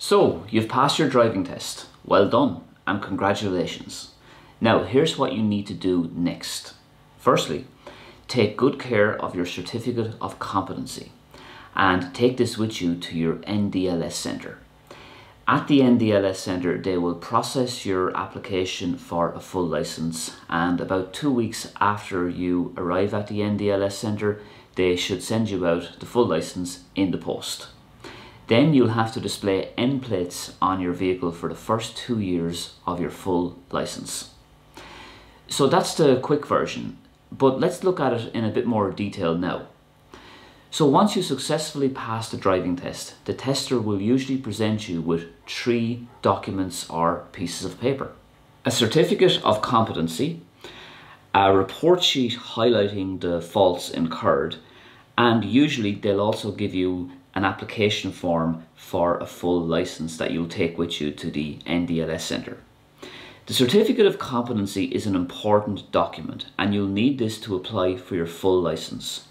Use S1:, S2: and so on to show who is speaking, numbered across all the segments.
S1: So, you've passed your driving test. Well done and congratulations. Now, here's what you need to do next. Firstly, take good care of your certificate of competency and take this with you to your NDLS centre. At the NDLS centre, they will process your application for a full licence, and about 2 weeks after you arrive at the NDLS centre, they should send you out the full licence in the post. Then you'll have to display N plates on your vehicle for the first 2 years of your full licence. So that's the quick version, but let's look at it in a bit more detail now. So once you successfully pass the driving test, the tester will usually present you with 3 documents or pieces of paper. A certificate of competency, a report sheet highlighting the faults incurred, and usually they'll also give you an application form for a full licence that you'll take with you to the NDLS centre. The certificate of competency is an important document and you'll need this to apply for your full licence.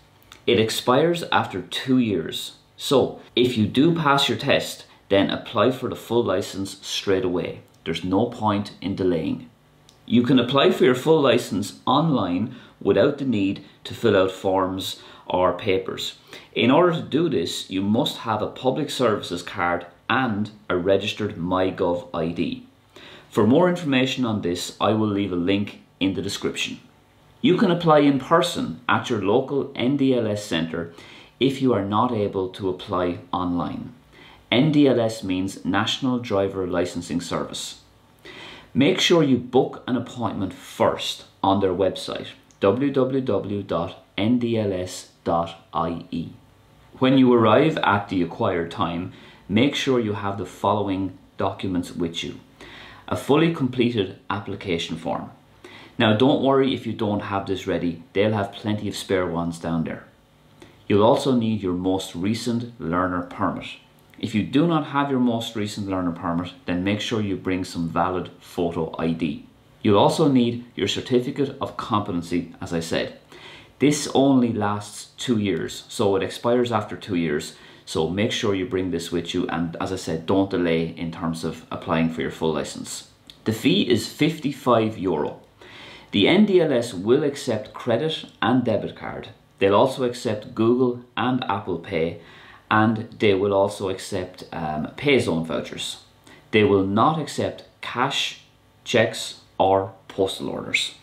S1: It expires after 2 years, so if you do pass your test, then apply for the full licence straight away. There's no point in delaying. You can apply for your full licence online without the need to fill out forms or papers. In order to do this, you must have a public services card and a registered MyGov ID. For more information on this, I will leave a link in the description. You can apply in person at your local NDLS centre if you are not able to apply online. NDLS means National Driver Licensing Service. Make sure you book an appointment first on their website, www.ndls.ie. When you arrive at the acquired time, make sure you have the following documents with you. A fully completed application form. Now don't worry if you don't have this ready, they'll have plenty of spare ones down there. You'll also need your most recent learner permit. If you do not have your most recent learner permit, then make sure you bring some valid photo ID. You'll also need your certificate of competency, as I said. This only lasts 2 years, so it expires after 2 years. So make sure you bring this with you, and as I said, don't delay in terms of applying for your full licence. The fee is €55. The NDLS will accept credit and debit card. They'll also accept Google and Apple Pay, and they will also accept PayZone vouchers. They will not accept cash, cheques or postal orders.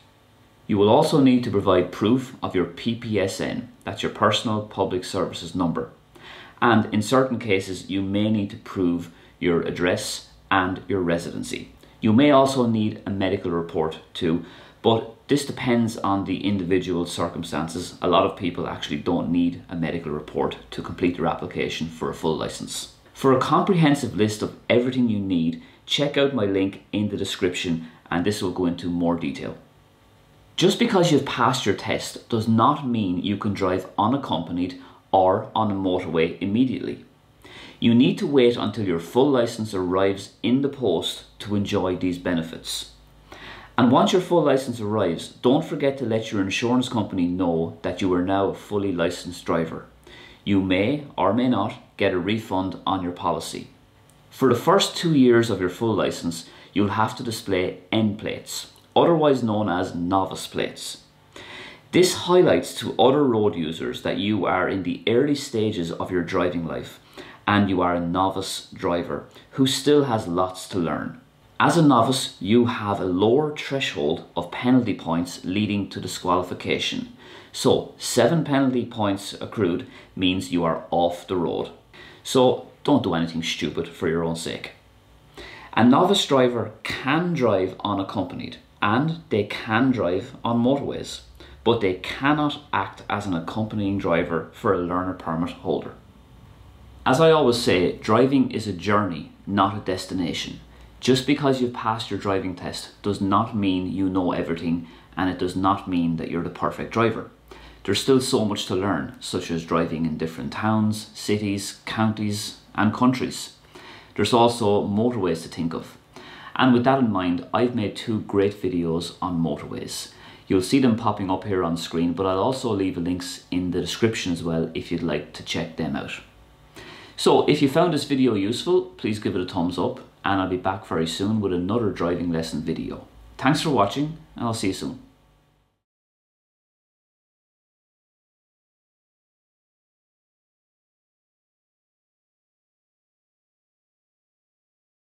S1: You will also need to provide proof of your PPSN, that's your personal public services number. And in certain cases, you may need to prove your address and your residency. You may also need a medical report too, but this depends on the individual circumstances. A lot of people actually don't need a medical report to complete their application for a full licence. For a comprehensive list of everything you need, check out my link in the description, and this will go into more detail. Just because you've passed your test does not mean you can drive unaccompanied or on a motorway immediately. You need to wait until your full licence arrives in the post to enjoy these benefits. And once your full licence arrives, don't forget to let your insurance company know that you are now a fully licensed driver. You may or may not get a refund on your policy. For the first 2 years of your full licence, you'll have to display N plates, otherwise known as novice plates. This highlights to other road users that you are in the early stages of your driving life and you are a novice driver who still has lots to learn. As a novice, you have a lower threshold of penalty points leading to disqualification. So 7 penalty points accrued means you are off the road. So don't do anything stupid for your own sake. A novice driver can drive unaccompanied and they can drive on motorways, but they cannot act as an accompanying driver for a learner permit holder. As I always say, driving is a journey, not a destination. Just because you've passed your driving test does not mean you know everything, and it does not mean that you're the perfect driver. There's still so much to learn, such as driving in different towns, cities, counties and countries. There's also motorways to think of. And with that in mind, I've made 2 great videos on motorways. You'll see them popping up here on screen, but I'll also leave links in the description as well if you'd like to check them out. So if you found this video useful, please give it a thumbs up, and I'll be back very soon with another driving lesson video. Thanks for watching, and I'll see you soon.